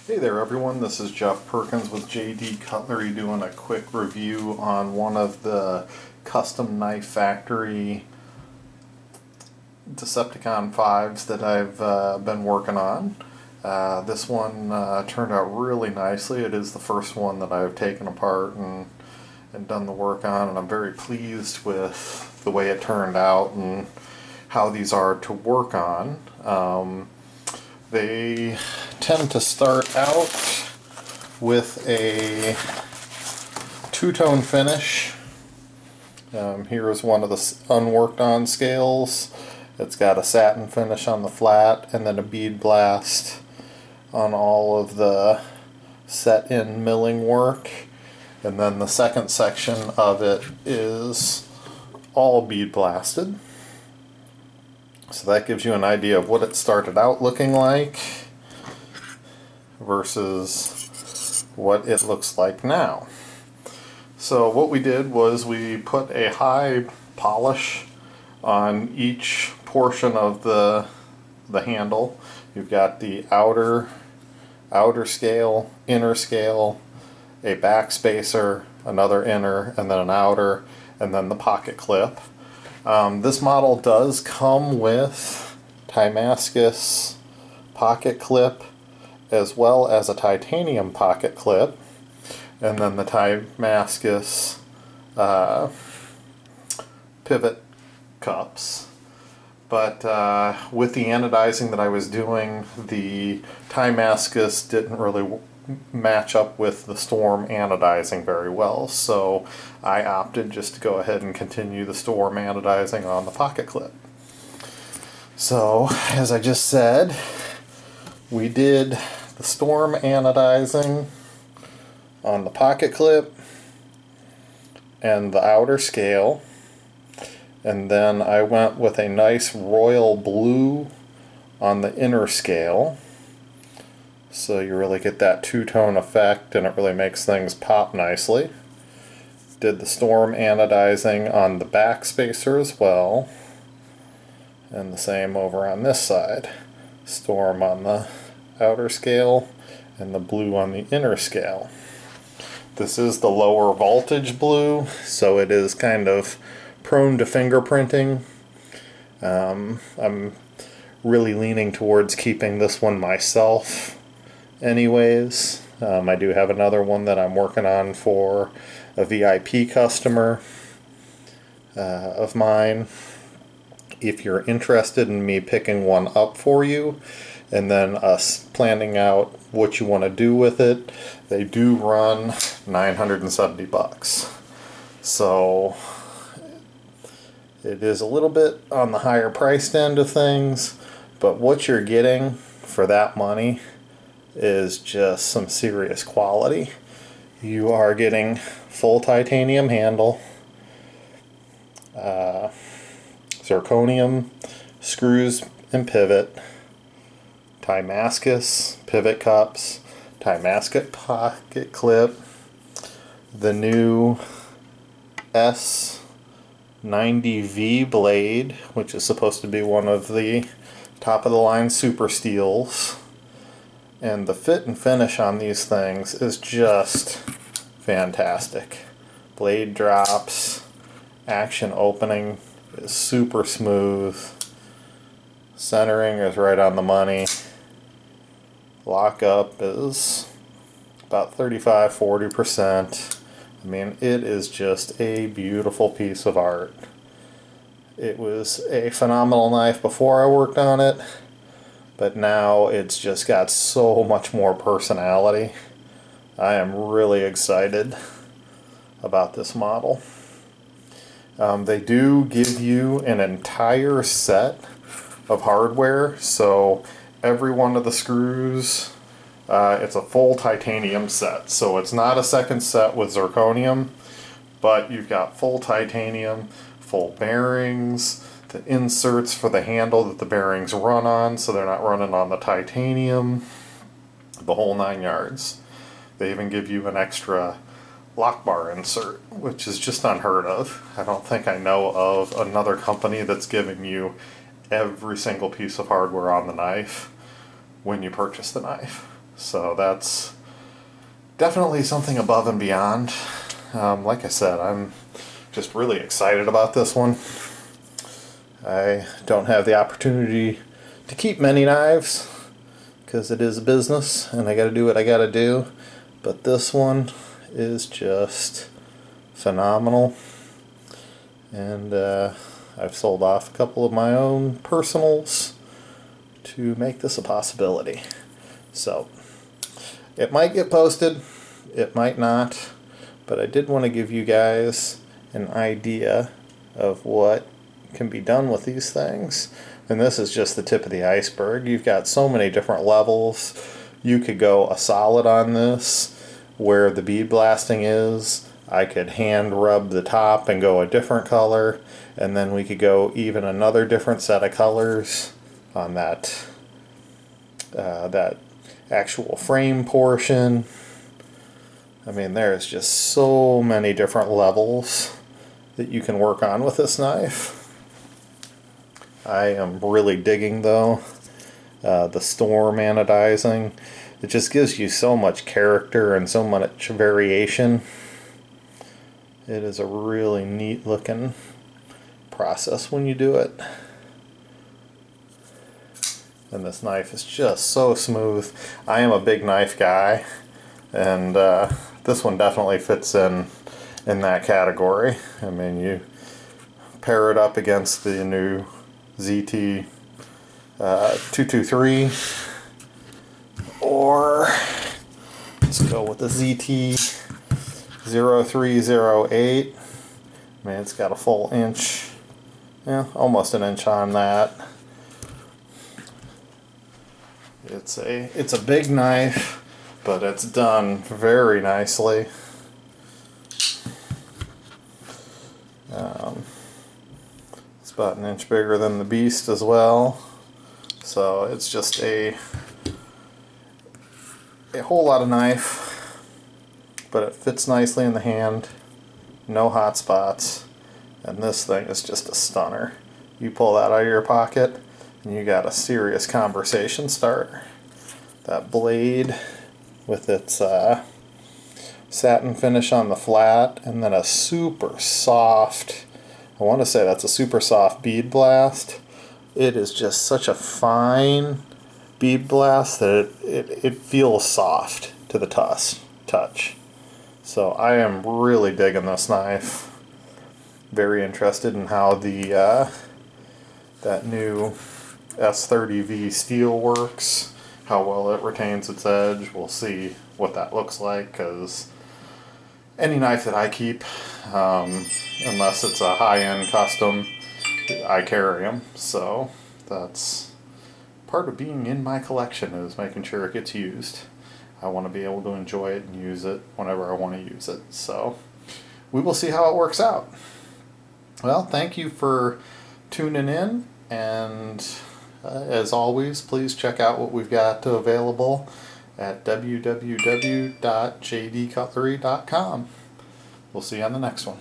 Hey there everyone, this is Jeff Perkins with JD Cutlery doing a quick review on one of the custom knife factory Decepticon 5s that I've been working on. This one turned out really nicely. It is the first one that I've taken apart and done the work on, and I'm very pleased with the way it turned out and how these are to work on. They tend to start out with a two-tone finish. Here is one of the unworked on scales. It's got a satin finish on the flat and then a bead blast on all of the set-in milling work. And then the second section of it is all bead blasted. So that gives you an idea of what it started out looking like versus what it looks like now. So what we did was we put a high polish on each portion of the handle. You've got the outer scale, inner scale, a back spacer, another inner, and then an outer, and then the pocket clip. This model does come with Damascus pocket clip as well as a titanium pocket clip, and then the Damascus pivot cups. But with the anodizing that I was doing, the Damascus didn't really match up with the Storm anodizing very well, so I opted just to go ahead and continue the Storm anodizing on the pocket clip. So, as I just said, we did the Storm anodizing on the pocket clip and the outer scale, and then I went with a nice royal blue on the inner scale. So you really get that two-tone effect, and it really makes things pop nicely. Did the Storm anodizing on the back spacer as well, and the same over on this side. Storm on the outer scale and the blue on the inner scale. This is the lower voltage blue, so it is kind of prone to fingerprinting. I'm really leaning towards keeping this one myself anyways. I do have another one that I'm working on for a VIP customer of mine. If you're interested in me picking one up for you and then us planning out what you want to do with it, they do run $970. So it is a little bit on the higher priced end of things, but what you're getting for that money is just some serious quality. You are getting full titanium handle, zirconium screws and pivot, Damascus pivot cups, Damascus pocket clip, the new S90V blade, which is supposed to be one of the top of the line super steels. And the fit and finish on these things is just fantastic. Blade drops, action opening is super smooth, centering is right on the money, lockup is about 35–40%. I mean, it is just a beautiful piece of art. It was a phenomenal knife before I worked on it, but now it's just got so much more personality. I am really excited about this model. They do give you an entire set of hardware, so every one of the screws, it's a full titanium set. So it's not a second set with zirconium, but you've got full titanium, full bearings, the inserts for the handle that the bearings run on, so they're not running on the titanium, the whole 9 yards. They even give you an extra lock bar insert, which is just unheard of. I don't think I know of another company that's giving you every single piece of hardware on the knife when you purchase the knife. So that's definitely something above and beyond. Like I said, I'm just really excited about this one. I don't have the opportunity to keep many knives because it is a business and I gotta do what I gotta do, but this one is just phenomenal. And I've sold off a couple of my own personals to make this a possibility. So it might get posted, it might not, but I did want to give you guys an idea of what can be done with these things. And this is just the tip of the iceberg. You've got so many different levels. You could go a solid on this where the bead blasting is. I could hand rub the top and go a different color, and then we could go even another different set of colors on that that actual frame portion. I mean, there's just so many different levels that you can work on with this knife. I am really digging though the storm anodizing. It just gives you so much character and so much variation. It is a really neat looking process when you do it. And this knife is just so smooth. I am a big knife guy, and this one definitely fits in that category. I mean, you pair it up against the new ZT 223, or let's go with the ZT 0308. I mean, it's got a full inch, yeah, almost an inch on that. It's a big knife, but it's done very nicely. It's about an inch bigger than the Beast as well, so it's just a whole lot of knife. But it fits nicely in the hand, no hot spots, and this thing is just a stunner. You pull that out of your pocket and you got a serious conversation starter. That blade with its satin finish on the flat, and then a super soft, I want to say that's a super soft bead blast. It is just such a fine bead blast that it feels soft to the touch. So I am really digging this knife. Very interested in how the that new S30V steel works, how well it retains its edge. We'll see what that looks like, because any knife that I keep, unless it's a high-end custom, I carry them. So that's part of being in my collection, is making sure it gets used. I want to be able to enjoy it and use it whenever I want to use it. So we will see how it works out. Well, thank you for tuning in, and as always, please check out what we've got available at www.jdcutlery.com. We'll see you on the next one.